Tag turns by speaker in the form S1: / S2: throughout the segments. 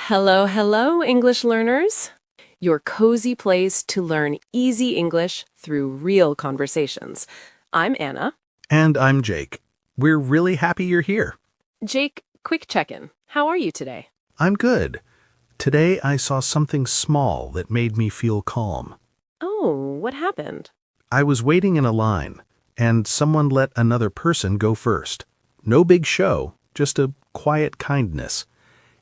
S1: Hello, hello, English learners. Your cozy place to learn easy English through real conversations. I'm Anna.
S2: And I'm Jake. We're really happy you're here.
S1: Jake, quick check-in. How are you today?
S2: I'm good. Today I saw something small that made me feel calm.
S1: Oh, what happened?
S2: I was waiting in a line, and someone let another person go first. No big show, just a quiet kindness.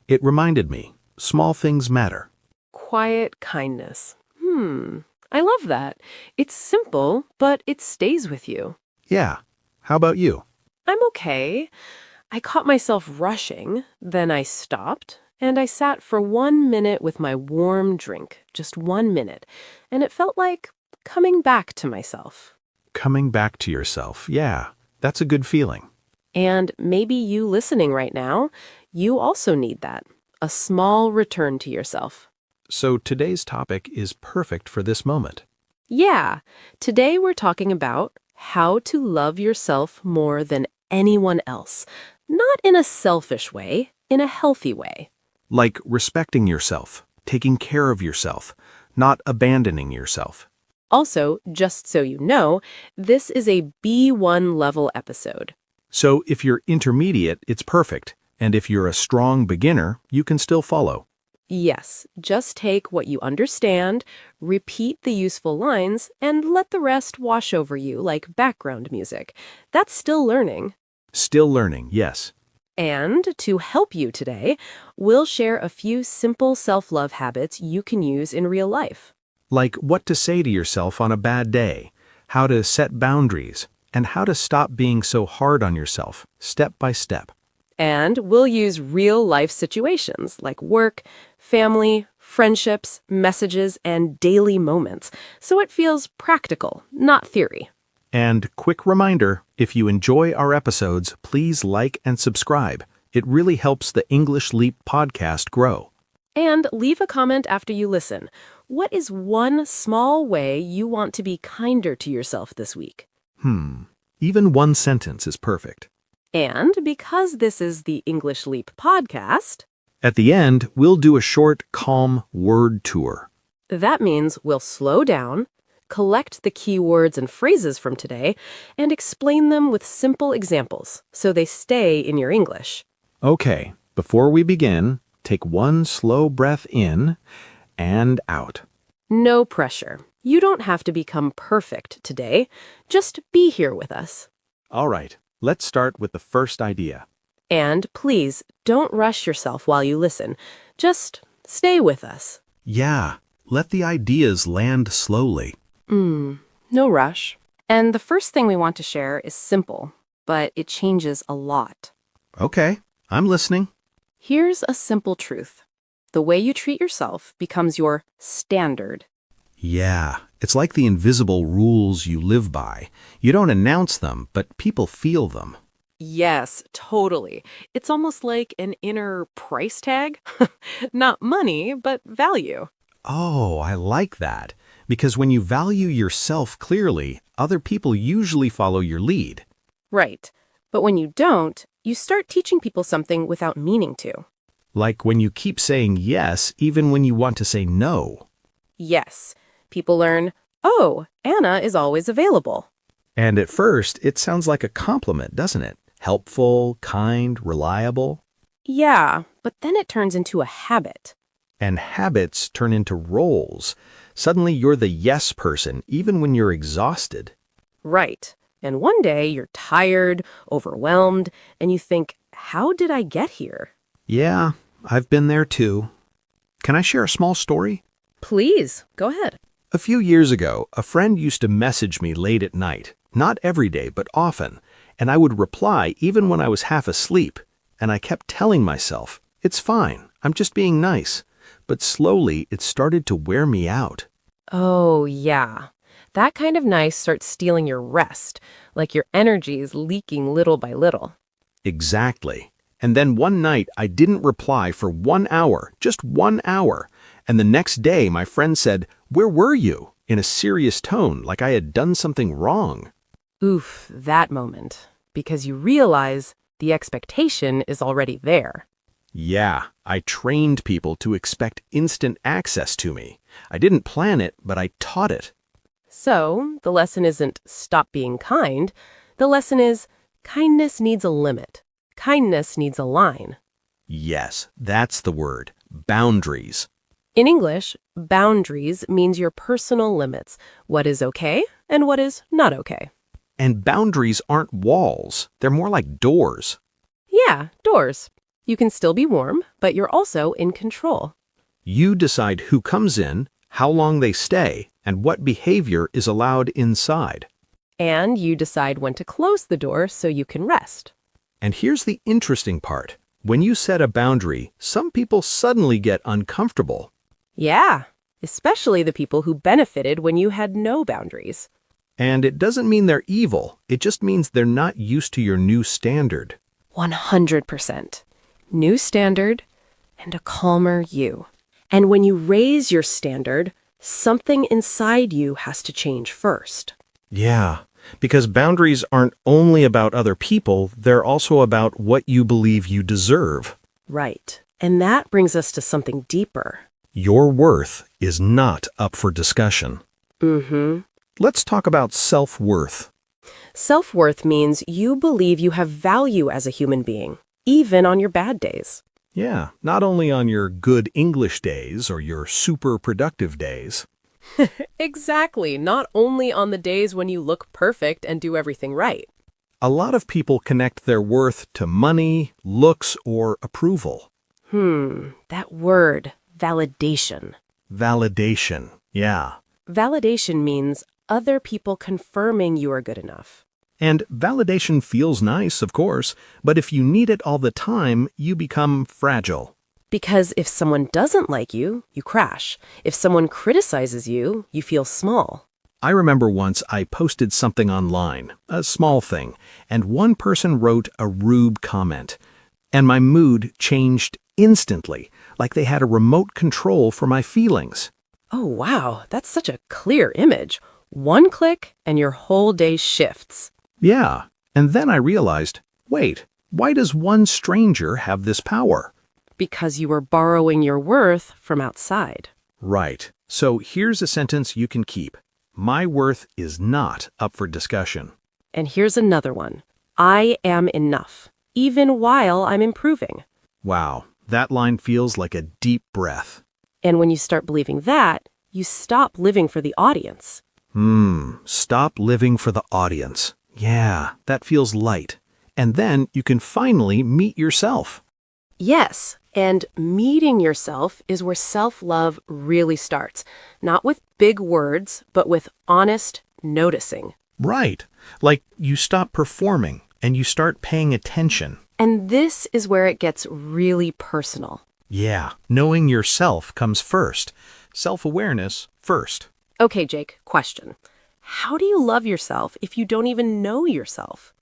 S2: It reminded me, small things matter.
S1: Quiet kindness. I love that. It's simple, but it stays with you.
S2: Yeah. How about you?
S1: I'm okay. I caught myself rushing, then I stopped, and I sat for 1 minute with my warm drink, just 1 minute, and it felt like coming back to myself.
S2: Coming back to yourself. Yeah, that's a good feeling.
S1: And maybe you listening right now, you also need that. A small return to yourself.
S2: So today's topic is perfect for this moment.
S1: Yeah, today we're talking about how to love yourself more than anyone else. Not in a selfish way, in a healthy way.
S2: Like respecting yourself, taking care of yourself, not abandoning yourself.
S1: Also, just so you know, this is a B1 level episode.
S2: So if you're intermediate, it's perfect. And if you're a strong beginner, you can still follow.
S1: Yes, just take what you understand, repeat the useful lines, and let the rest wash over you like background music. That's still learning.
S2: Still learning, yes.
S1: And to help you today, we'll share a few simple self-love habits you can use in real life.
S2: Like what to say to yourself on a bad day, how to set boundaries, and how to stop being so hard on yourself, step by step.
S1: And we'll use real-life situations like work, family, friendships, messages, and daily moments, so it feels practical, not theory.
S2: And quick reminder, if you enjoy our episodes, please like and subscribe. It really helps the English Leap podcast grow.
S1: And leave a comment after you listen. What is one small way you want to be kinder to yourself this week?
S2: Even one sentence is perfect.
S1: And because this is the English Leap podcast,
S2: At the end, we'll do a short, calm word tour.
S1: that means we'll slow down, collect the key words and phrases from today, and explain them with simple examples so they stay in your English.
S2: Okay, before we begin, take one slow breath in and out.
S1: No pressure. You don't have to become perfect today. Just be here with us.
S2: All right, let's start with the first idea.
S1: And please, don't rush yourself while you listen. Just stay with us.
S2: Yeah, let the ideas land slowly.
S1: No rush. And the first thing we want to share is simple, but it changes a lot.
S2: Okay, I'm listening.
S1: Here's a simple truth. The way you treat yourself becomes your standard.
S2: Yeah, it's like the invisible rules you live by. You don't announce them, but people feel them.
S1: Yes, totally. It's almost like an inner price tag. Not money, but value.
S2: Oh, I like that. Because when you value yourself clearly, other people usually follow your lead.
S1: Right. But when you don't, you start teaching people something without meaning to.
S2: Like when you keep saying yes, even when you want to say no.
S1: Yes. People learn, oh, Anna is always available.
S2: And at first, it sounds like a compliment, doesn't it? Helpful, kind, reliable.
S1: Yeah, but then it turns into a habit.
S2: And habits turn into roles. Suddenly you're the yes person, even when you're exhausted.
S1: Right. And one day you're tired, overwhelmed, and you think, how did I get here?
S2: Yeah, I've been there too. Can I share a small story?
S1: Please, go ahead.
S2: A few years ago, a friend used to message me late at night. Not every day, but often. And I would reply even when I was half asleep. And I kept telling myself, it's fine, I'm just being nice. But slowly, it started to wear me out.
S1: Oh, yeah. That kind of nice starts stealing your rest, like your energy is leaking little by little.
S2: Exactly. And then one night, I didn't reply for 1 hour, just 1 hour. And the next day, my friend said, "Where were you?" in a serious tone, like I had done something wrong.
S1: Oof, that moment. Because you realize the expectation is already there.
S2: Yeah, I trained people to expect instant access to me. I didn't plan it, but I taught it.
S1: So, the lesson isn't stop being kind. The lesson is kindness needs a limit. Kindness needs a line.
S2: Yes, that's the word. Boundaries.
S1: In English, boundaries means your personal limits, what is okay and what is not okay.
S2: And boundaries aren't walls. They're more like doors.
S1: Yeah, doors. You can still be warm, but you're also in control.
S2: You decide who comes in, how long they stay, and what behavior is allowed inside.
S1: And you decide when to close the door so you can rest.
S2: And here's the interesting part. When you set a boundary, some people suddenly get uncomfortable.
S1: Yeah, especially the people who benefited when you had no boundaries.
S2: And it doesn't mean they're evil. It just means they're not used to your new standard.
S1: 100%. New standard and a calmer you. And when you raise your standard, something inside you has to change first.
S2: Yeah, because boundaries aren't only about other people, they're also about what you believe you deserve.
S1: Right. And that brings us to something deeper.
S2: Your worth is not up for discussion.
S1: Mm-hmm.
S2: Let's talk about self-worth.
S1: Self-worth means you believe you have value as a human being, even on your bad days.
S2: Yeah, not only on your good English days or your super productive days.
S1: Exactly. Not only on the days when you look perfect and do everything right.
S2: A lot of people connect their worth to money, looks, or approval.
S1: That word, validation.
S2: Validation, yeah.
S1: Validation means other people confirming you are good enough.
S2: And validation feels nice, of course, but if you need it all the time, you become fragile.
S1: Because if someone doesn't like you, you crash. If someone criticizes you, you feel small.
S2: I remember once I posted something online, a small thing, and one person wrote a rude comment. And my mood changed instantly, like they had a remote control for my feelings.
S1: Oh, wow, that's such a clear image. One click and your whole day shifts.
S2: Yeah, and then I realized, wait, why does one stranger have this power?
S1: Because you were borrowing your worth from outside.
S2: Right. So here's a sentence you can keep. My worth is not up for discussion.
S1: And here's another one. I am enough, even while I'm improving.
S2: Wow, that line feels like a deep breath.
S1: And when you start believing that, you stop living for the audience.
S2: Stop living for the audience. Yeah, that feels light. And then you can finally meet yourself.
S1: Yes, and meeting yourself is where self-love really starts. Not with big words, but with honest noticing.
S2: Right. Like you stop performing and you start paying attention.
S1: And this is where it gets really personal.
S2: Yeah, knowing yourself comes first. Self-awareness first.
S1: Okay, Jake, question. How do you love yourself if you don't even know yourself?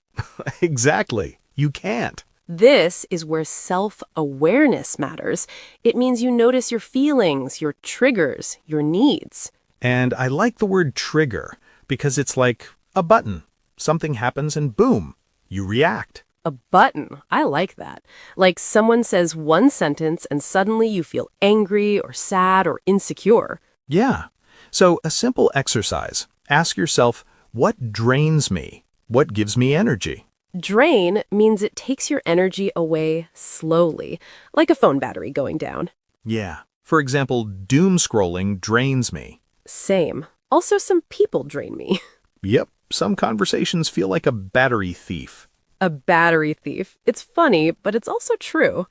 S2: Exactly. You can't.
S1: This is where self-awareness matters. It means you notice your feelings, your triggers, your needs.
S2: And I like the word trigger because it's like a button. Something happens and boom, you react.
S1: A button. I like that. Like someone says one sentence and suddenly you feel angry or sad or insecure.
S2: Yeah. So a simple exercise. Ask yourself, what drains me? What gives me energy?
S1: Drain means it takes your energy away slowly, like a phone battery going down.
S2: Yeah. For example, doom scrolling drains me.
S1: Same. Also, some people drain me.
S2: Yep. Some conversations feel like a battery thief.
S1: A battery thief. It's funny, but it's also true.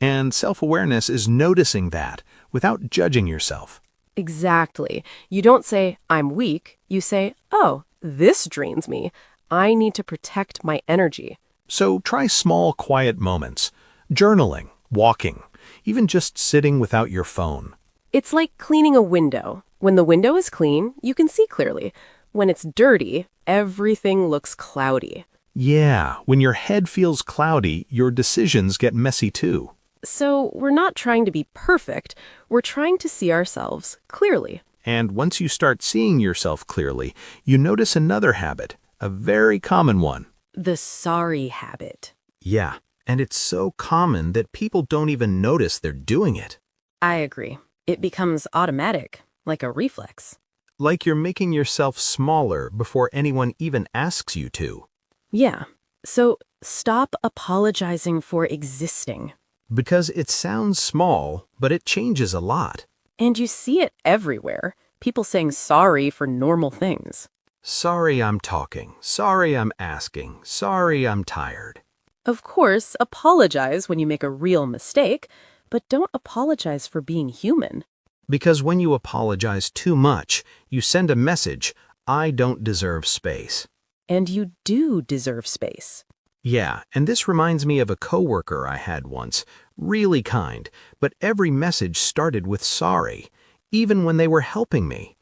S2: And self-awareness is noticing that without judging yourself.
S1: Exactly. You don't say, I'm weak. You say, oh, this drains me. I need to protect my energy.
S2: So try small, quiet moments. Journaling, walking, even just sitting without your phone.
S1: It's like cleaning a window. When the window is clean, you can see clearly. When it's dirty, everything looks cloudy.
S2: Yeah, when your head feels cloudy, your decisions get messy too.
S1: So we're not trying to be perfect. We're trying to see ourselves clearly.
S2: And once you start seeing yourself clearly, you notice another habit, a very common one.
S1: The sorry habit.
S2: Yeah, And it's so common that people don't even notice they're doing it.
S1: I agree. It becomes automatic, like a reflex.
S2: Like you're making yourself smaller before anyone even asks you to.
S1: Yeah. So stop apologizing for existing.
S2: Because it sounds small, but it changes a lot.
S1: And you see it everywhere. People saying sorry for normal things.
S2: Sorry I'm talking. Sorry I'm asking. Sorry I'm tired.
S1: Of course, apologize when you make a real mistake, but don't apologize for being human.
S2: Because when you apologize too much, you send a message, I don't deserve space.
S1: And you do deserve space.
S2: Yeah, and this reminds me of a coworker I had once, really kind, but every message started with sorry, even when they were helping me.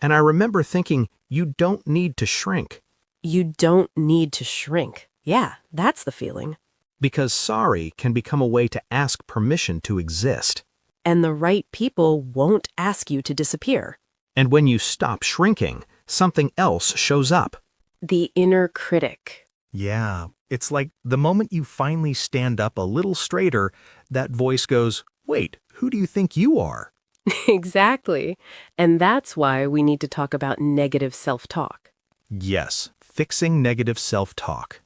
S2: And I remember thinking, you don't need to shrink.
S1: You don't need to shrink. Yeah, that's the feeling.
S2: Because sorry can become a way to ask permission to exist.
S1: And the right people won't ask you to disappear.
S2: And when you stop shrinking, something else shows up.
S1: The inner critic.
S2: Yeah, it's like the moment you finally stand up a little straighter, that voice goes, wait, who do you think you are?
S1: Exactly. And that's why we need to talk about negative self-talk.
S2: Yes, fixing negative self-talk.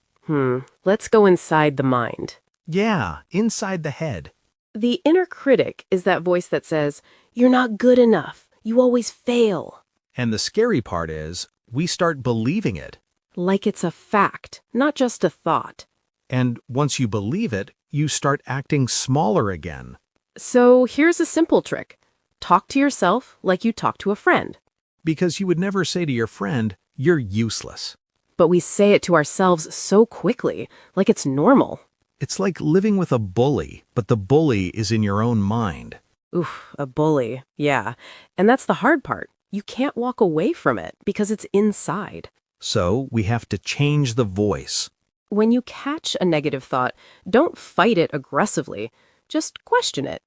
S1: Let's go inside the mind.
S2: Yeah, inside the head.
S1: The inner critic is that voice that says, you're not good enough. You always fail.
S2: And the scary part is, we start believing it.
S1: Like it's a fact, not just a thought.
S2: And once you believe it, you start acting smaller again.
S1: So here's a simple trick. Talk to yourself like you talk to a friend.
S2: Because you would never say to your friend, you're useless.
S1: But we say it to ourselves so quickly, like it's normal.
S2: It's like living with a bully, but the bully is in your own mind.
S1: Oof, a bully. Yeah. And that's the hard part. You can't walk away from it because it's inside.
S2: So we have to change the voice.
S1: When you catch a negative thought, don't fight it aggressively. Just question it.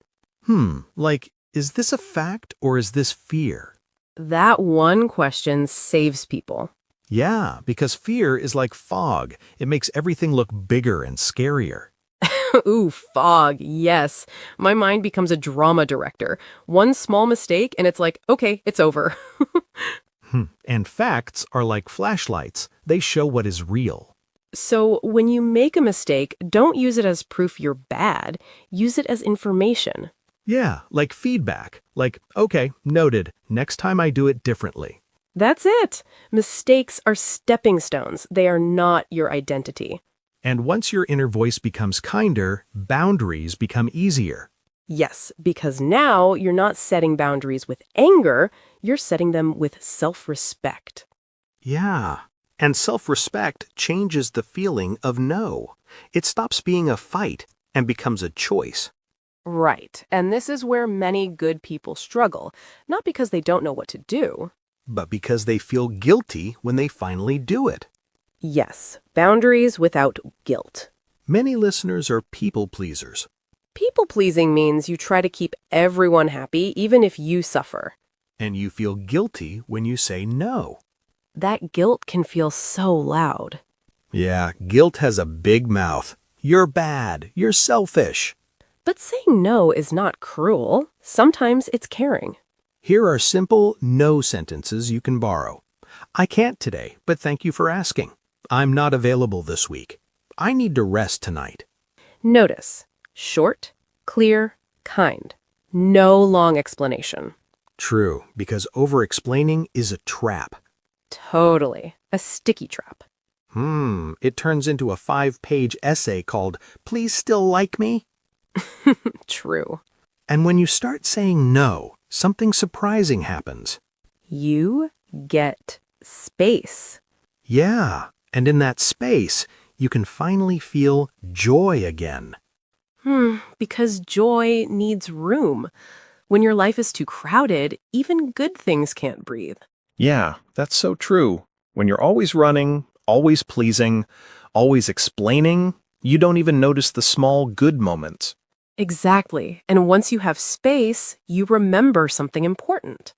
S2: Like, is this a fact or is this fear?
S1: That one question saves people.
S2: Yeah, because fear is like fog. It makes everything look bigger and scarier.
S1: Ooh, fog, yes. My mind becomes a drama director. One small mistake and it's like, okay, it's over.
S2: And facts are like flashlights. They show what is real.
S1: So when you make a mistake, don't use it as proof you're bad. Use it as information.
S2: Yeah, like feedback. Like, okay, noted. Next time I do it differently.
S1: That's it. Mistakes are stepping stones. They are not your identity.
S2: And once your inner voice becomes kinder, boundaries become easier.
S1: Yes, because now you're not setting boundaries with anger, you're setting them with self-respect.
S2: Yeah. And self-respect changes the feeling of no. It stops being a fight and becomes a choice.
S1: Right, and this is where many good people struggle, not because they don't know what to do.
S2: But because they feel guilty when they finally do it.
S1: Yes, boundaries without guilt.
S2: Many listeners are people pleasers.
S1: People-pleasing means you try to keep everyone happy, even if you suffer.
S2: And you feel guilty when you say no.
S1: That guilt can feel so loud.
S2: Yeah, guilt has a big mouth. You're bad. You're selfish.
S1: But saying no is not cruel. Sometimes it's caring.
S2: Here are simple no sentences you can borrow. I can't today, but thank you for asking. I'm not available this week. I need to rest tonight.
S1: Notice, short, clear, kind. No long explanation.
S2: True, because over-explaining is a trap.
S1: Totally. A sticky trap.
S2: It turns into a 5-page essay called, Please Still Like Me?
S1: True.
S2: And when you start saying no, something surprising happens.
S1: You get space.
S2: Yeah, and in that space, you can finally feel joy again.
S1: Because joy needs room. When your life is too crowded, even good things can't breathe.
S2: Yeah, that's so true. When you're always running, always pleasing, always explaining, you don't even notice the small good moments.
S1: Exactly. And once you have space, you remember something important.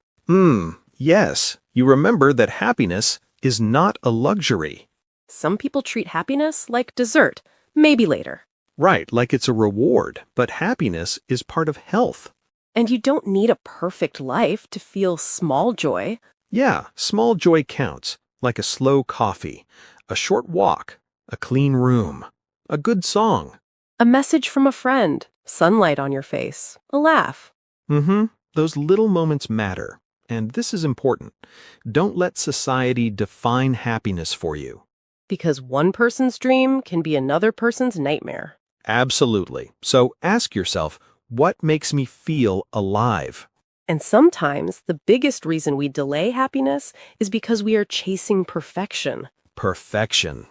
S2: Yes, you remember that happiness is not a luxury.
S1: Some people treat happiness like dessert, maybe later.
S2: Right, like it's a reward, but happiness is part of health.
S1: And you don't need a perfect life to feel small joy.
S2: Yeah, small joy counts, like a slow coffee, a short walk, a clean room, a good song.
S1: A message from a friend, sunlight on your face, a laugh.
S2: Mm-hmm. Those little moments matter. And this is important. Don't let society define happiness for you.
S1: Because one person's dream can be another person's nightmare.
S2: Absolutely. So ask yourself, what makes me feel alive?
S1: And sometimes the biggest reason we delay happiness is because we are chasing perfection.
S2: Perfection.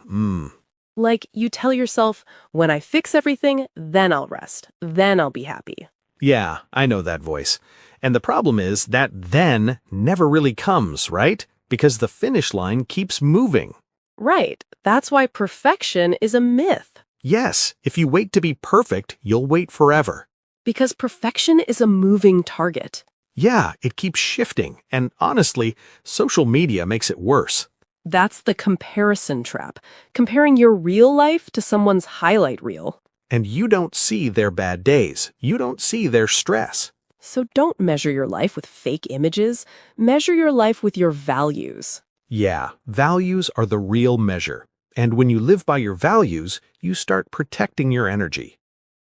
S1: Like you tell yourself, when I fix everything, then I'll rest, then I'll be happy.
S2: Yeah, I know that voice. And the problem is that then never really comes, right? Because the finish line keeps moving.
S1: Right, that's why perfection is a myth.
S2: Yes, if you wait to be perfect, you'll wait forever.
S1: Because perfection is a moving target.
S2: Yeah, it keeps shifting, and honestly, social media makes it worse.
S1: That's the comparison trap, comparing your real life to someone's highlight reel.
S2: And you don't see their bad days. You don't see their stress.
S1: So don't measure your life with fake images. Measure your life with your values.
S2: Yeah, values are the real measure. And when you live by your values, you start protecting your energy.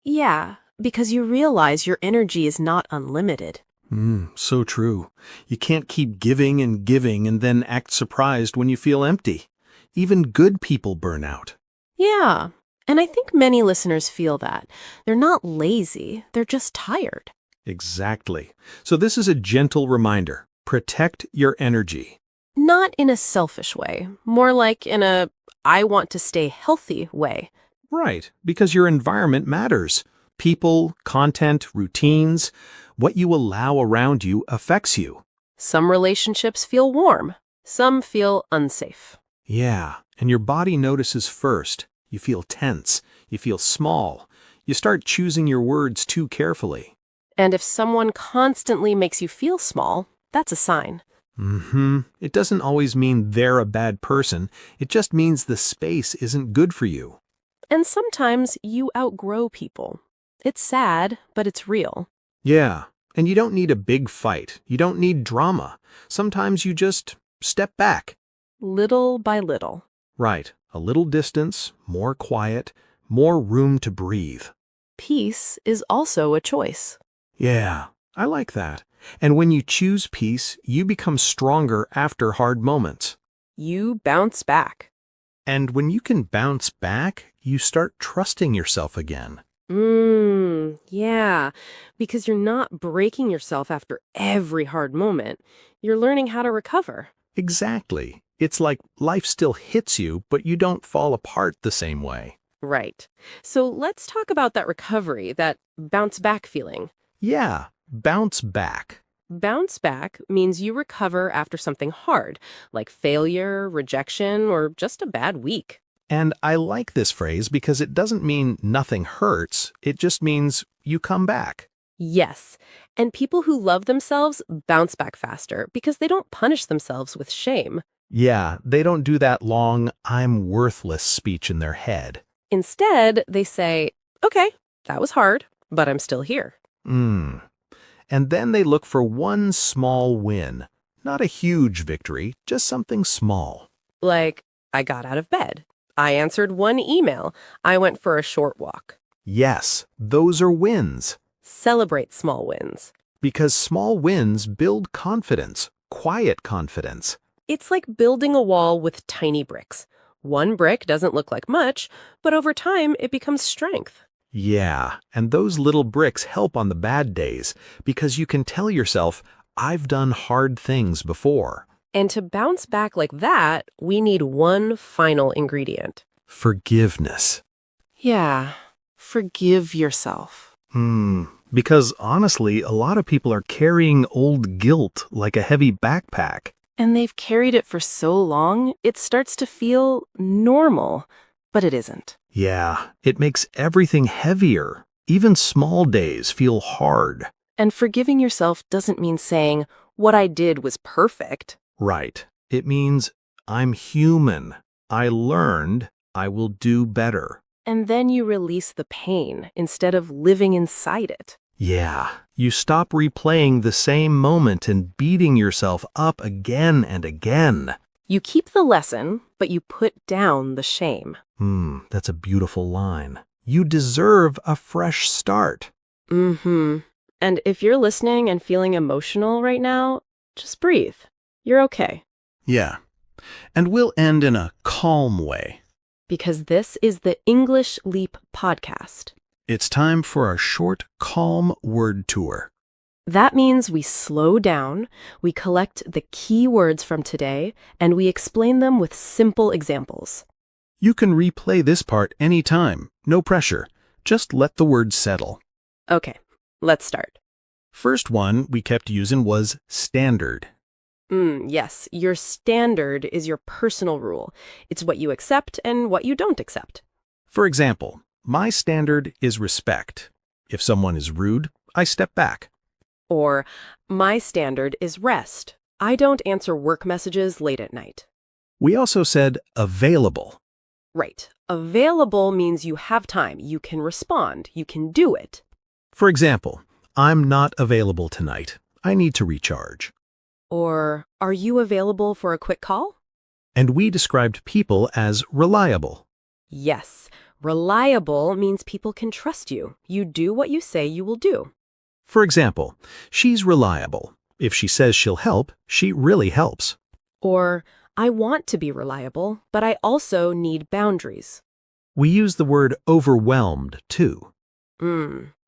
S1: Yeah, because you realize your energy is not unlimited.
S2: So true. You can't keep giving and then act surprised when you feel empty. Even good people burn out.
S1: Yeah, and I think many listeners feel that. They're not lazy, they're just tired.
S2: Exactly. So this is a gentle reminder. Protect your energy.
S1: Not in a selfish way, more like in a I want to stay healthy way.
S2: Right, because your environment matters. People, content, routines, what you allow around you affects you.
S1: Some relationships feel warm, some feel unsafe.
S2: Yeah, and your body notices first. You feel tense. You feel small. You start choosing your words too carefully.
S1: And if someone constantly makes you feel small, that's a sign.
S2: It doesn't always mean they're a bad person. It just means the space isn't good for you.
S1: And sometimes you outgrow people. It's sad, but it's real.
S2: Yeah, and you don't need a big fight. You don't need drama. Sometimes you just step back.
S1: Little by little.
S2: Right, a little distance, more quiet, more room to breathe.
S1: Peace is also a choice.
S2: Yeah, I like that. And when you choose peace, you become stronger after hard moments.
S1: You bounce back.
S2: And when you can bounce back, you start trusting yourself again.
S1: Yeah, because you're not breaking yourself after every hard moment. You're learning how to recover.
S2: Exactly. It's like life still hits you, but you don't fall apart the same way.
S1: Right. So let's talk about that recovery, that bounce back feeling.
S2: Yeah, bounce back.
S1: Bounce back means you recover after something hard, like failure, rejection, or just a bad week.
S2: And I like this phrase because it doesn't mean nothing hurts. It just means you come back.
S1: Yes, and people who love themselves bounce back faster because they don't punish themselves with shame.
S2: Yeah, they don't do that long, I'm worthless speech in their head.
S1: Instead, they say, okay, that was hard, but I'm still here.
S2: And then they look for one small win. Not a huge victory, just something small.
S1: Like, I got out of bed. I answered one email. I went for a short walk.
S2: Yes, those are wins.
S1: Celebrate small wins.
S2: Because small wins build confidence, quiet confidence.
S1: It's like building a wall with tiny bricks. One brick doesn't look like much, but over time it becomes strength.
S2: Yeah, and those little bricks help on the bad days because you can tell yourself, I've done hard things before.
S1: And to bounce back like that, we need one final ingredient.
S2: Forgiveness.
S1: Yeah, forgive yourself.
S2: Because honestly, a lot of people are carrying old guilt like a heavy backpack.
S1: And they've carried it for so long, it starts to feel normal, but it isn't.
S2: Yeah, it makes everything heavier. Even small days feel hard.
S1: And forgiving yourself doesn't mean saying, what I did was perfect.
S2: Right. It means I'm human. I learned. I will do better.
S1: and then you release the pain instead of living inside it.
S2: Yeah, you stop replaying the same moment and beating yourself up again and again.
S1: You keep the lesson, but you put down the shame.
S2: That's a beautiful line. You deserve a fresh start.
S1: Mm-hmm. And if you're listening and feeling emotional right now, just breathe. You're okay.
S3: Yeah. And we'll end in a calm way.
S1: Because this is the English Leap podcast.
S3: It's time for our short, calm word tour.
S1: That means we slow down, we collect the key words from today, and we explain them with simple examples.
S3: You can replay this part anytime, no pressure. Just let the words settle.
S1: Okay, let's start.
S3: First one we kept using was standard.
S1: Yes, your standard is your personal rule. It's what you accept and what you don't accept.
S3: For example, my standard is respect. If someone is rude, I step back.
S1: Or, my standard is rest. I don't answer work messages late at night.
S3: We also said available.
S1: Right. Available means you have time. You can respond. You can do it.
S3: For example, I'm not available tonight. I need to recharge.
S1: Or, are you available for a quick call?
S3: And we described people as reliable.
S1: Yes. Reliable means people can trust you. You do what you say you will do.
S3: For example, she's reliable. If she says she'll help, she really helps.
S1: Or, I want to be reliable, but I also need boundaries.
S3: We use the word overwhelmed, too.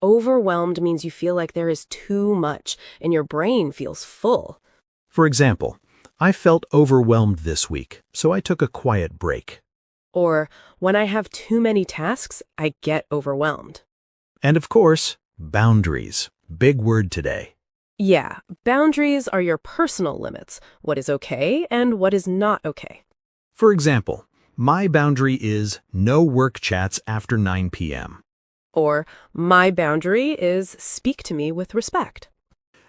S1: Overwhelmed means you feel like there is too much, and your brain feels full.
S3: For example, I felt overwhelmed this week, so I took a quiet break.
S1: Or, when I have too many tasks, I get overwhelmed.
S3: And of course, boundaries. Big word today.
S1: Yeah, boundaries are your personal limits, what is okay and what is not okay.
S3: For example, my boundary is no work chats after 9 p.m.
S1: Or, my boundary is speak to me with respect.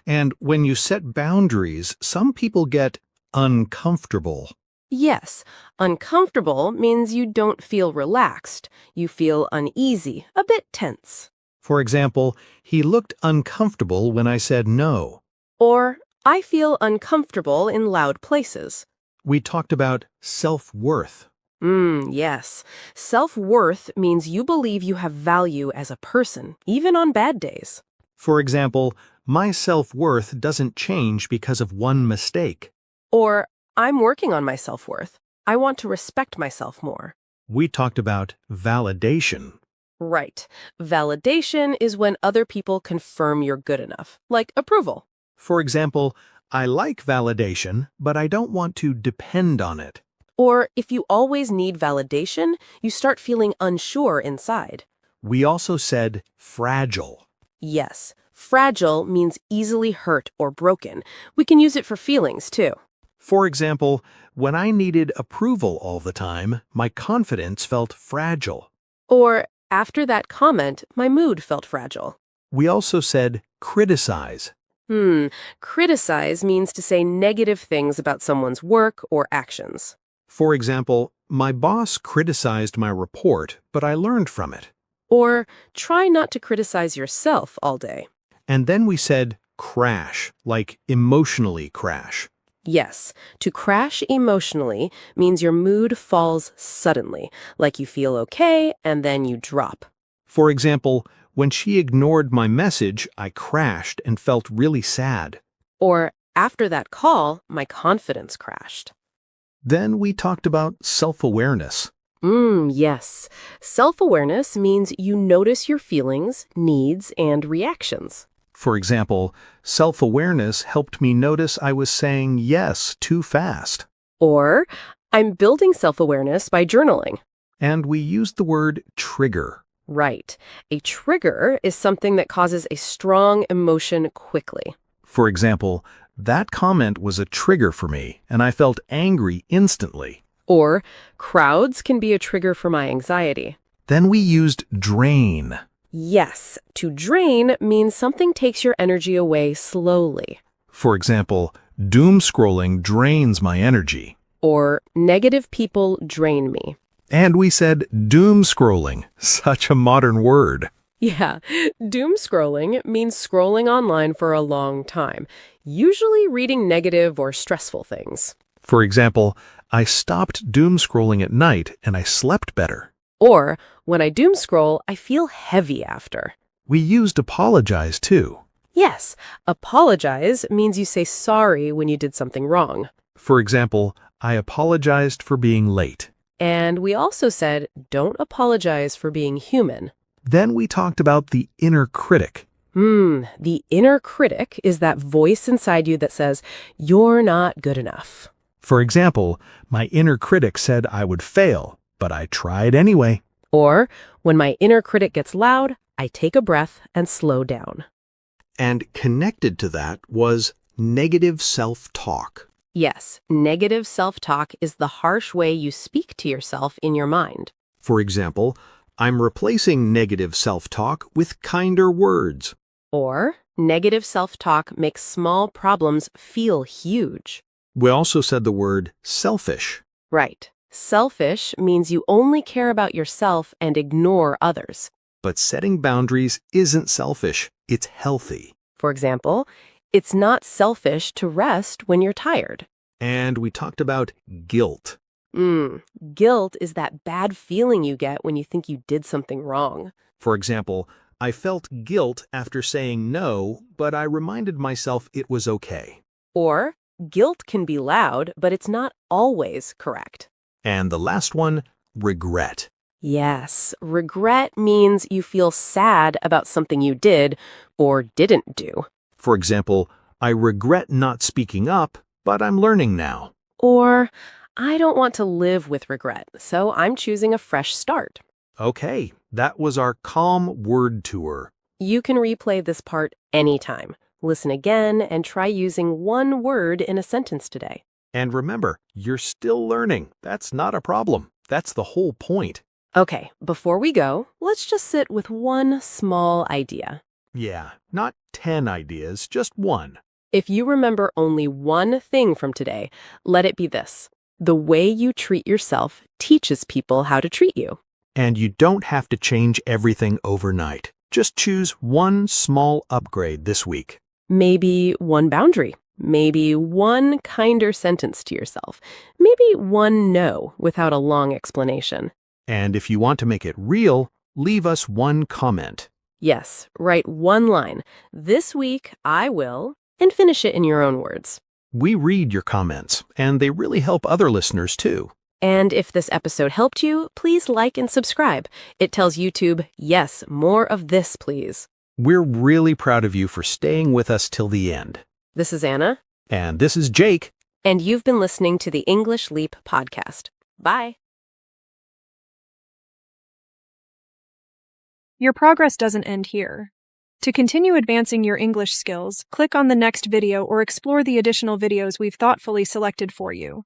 S3: And when you set boundaries, some people get uncomfortable.
S1: Yes, uncomfortable means you don't feel relaxed. You feel uneasy, a bit tense.
S3: For example, he looked uncomfortable when I said no.
S1: Or, I feel uncomfortable in loud places.
S3: We talked about self-worth.
S1: Yes. Self-worth means you believe you have value as a person, even on bad days.
S3: For example, my self-worth doesn't change because of one mistake.
S1: Or, I'm working on my self-worth. I want to respect myself more.
S3: We talked about validation.
S1: Right. Validation is when other people confirm you're good enough, like approval.
S3: For example, I like validation, but I don't want to depend on it.
S1: Or if you always need validation, you start feeling unsure inside.
S3: We also said fragile.
S1: Yes, fragile means easily hurt or broken. We can use it for feelings, too.
S3: For example, when I needed approval all the time, my confidence felt fragile.
S1: Or, after that comment, my mood felt fragile.
S3: We also said criticize.
S1: Criticize means to say negative things about someone's work or actions.
S3: For example, my boss criticized my report, but I learned from it.
S1: Or, try not to criticize yourself all day.
S3: And then we said crash, like emotionally crash.
S1: Yes, to crash emotionally means your mood falls suddenly, like you feel okay and then you drop.
S3: For example, when she ignored my message, I crashed and felt really sad.
S1: Or, after that call, my confidence crashed.
S3: Then we talked about self-awareness.
S1: Yes. Self-awareness means you notice your feelings, needs, and reactions.
S3: For example, self-awareness helped me notice I was saying yes too fast.
S1: Or, I'm building self-awareness by journaling.
S3: And we used the word trigger.
S1: Right. A trigger is something that causes a strong emotion quickly.
S3: For example, that comment was a trigger for me, and I felt angry instantly.
S1: Or, crowds can be a trigger for my anxiety.
S3: Then we used drain.
S1: Yes, to drain means something takes your energy away slowly.
S3: For example, doom scrolling drains my energy.
S1: Or, negative people drain me.
S3: And we said doom scrolling, such a modern word.
S1: Yeah, doom scrolling means scrolling online for a long time, usually reading negative or stressful things.
S3: For example, I stopped doom scrolling at night and I slept better.
S1: Or, when I doom scroll, I feel heavy after.
S3: We used apologize too.
S1: Yes, apologize means you say sorry when you did something wrong.
S3: For example, I apologized for being late.
S1: And we also said, don't apologize for being human.
S3: Then we talked about the inner critic.
S1: The inner critic is that voice inside you that says, you're not good enough.
S3: For example, my inner critic said I would fail, but I tried anyway.
S1: Or, when my inner critic gets loud, I take a breath and slow down.
S2: And connected to that was negative self-talk.
S1: Yes, negative self-talk is the harsh way you speak to yourself in your mind.
S2: For example, I'm replacing negative self-talk with kinder words.
S1: Or, negative self-talk makes small problems feel huge.
S2: We also said the word selfish.
S1: Right. Selfish means you only care about yourself and ignore others.
S2: But setting boundaries isn't selfish, it's healthy.
S1: For example, it's not selfish to rest when you're tired.
S2: And we talked about guilt.
S1: Guilt is that bad feeling you get when you think you did something wrong.
S2: For example, I felt guilt after saying no, but I reminded myself it was okay.
S1: Or, guilt can be loud, but it's not always correct.
S2: And the last one, regret.
S1: Yes, regret means you feel sad about something you did or didn't do.
S2: For example, I regret not speaking up, but I'm learning now.
S1: Or, I don't want to live with regret, so I'm choosing a fresh start.
S2: Okay, that was our calm word tour.
S1: You can replay this part anytime. Listen again and try using one word in a sentence today.
S2: And remember, you're still learning. That's not a problem. That's the whole point.
S1: Okay, before we go, let's just sit with one small idea.
S2: Yeah, not 10 ideas, just one.
S1: If you remember only one thing from today, let it be this. The way you treat yourself teaches people how to treat you.
S2: And you don't have to change everything overnight. Just choose one small upgrade this week.
S1: Maybe one boundary. Maybe one kinder sentence to yourself. Maybe one no without a long explanation.
S2: And if you want to make it real, leave us one comment.
S1: Yes, write one line. This week, I will, and finish it in your own words.
S2: We read your comments, and they really help other listeners too.
S1: And if this episode helped you, please like and subscribe. It tells YouTube, yes, more of this, please.
S2: We're really proud of you for staying with us till the end.
S1: This is Anna.
S2: And this is Jake.
S1: And you've been listening to the English Leap podcast. Bye.
S4: Your progress doesn't end here. To continue advancing your English skills, click on the next video or explore the additional videos we've thoughtfully selected for you.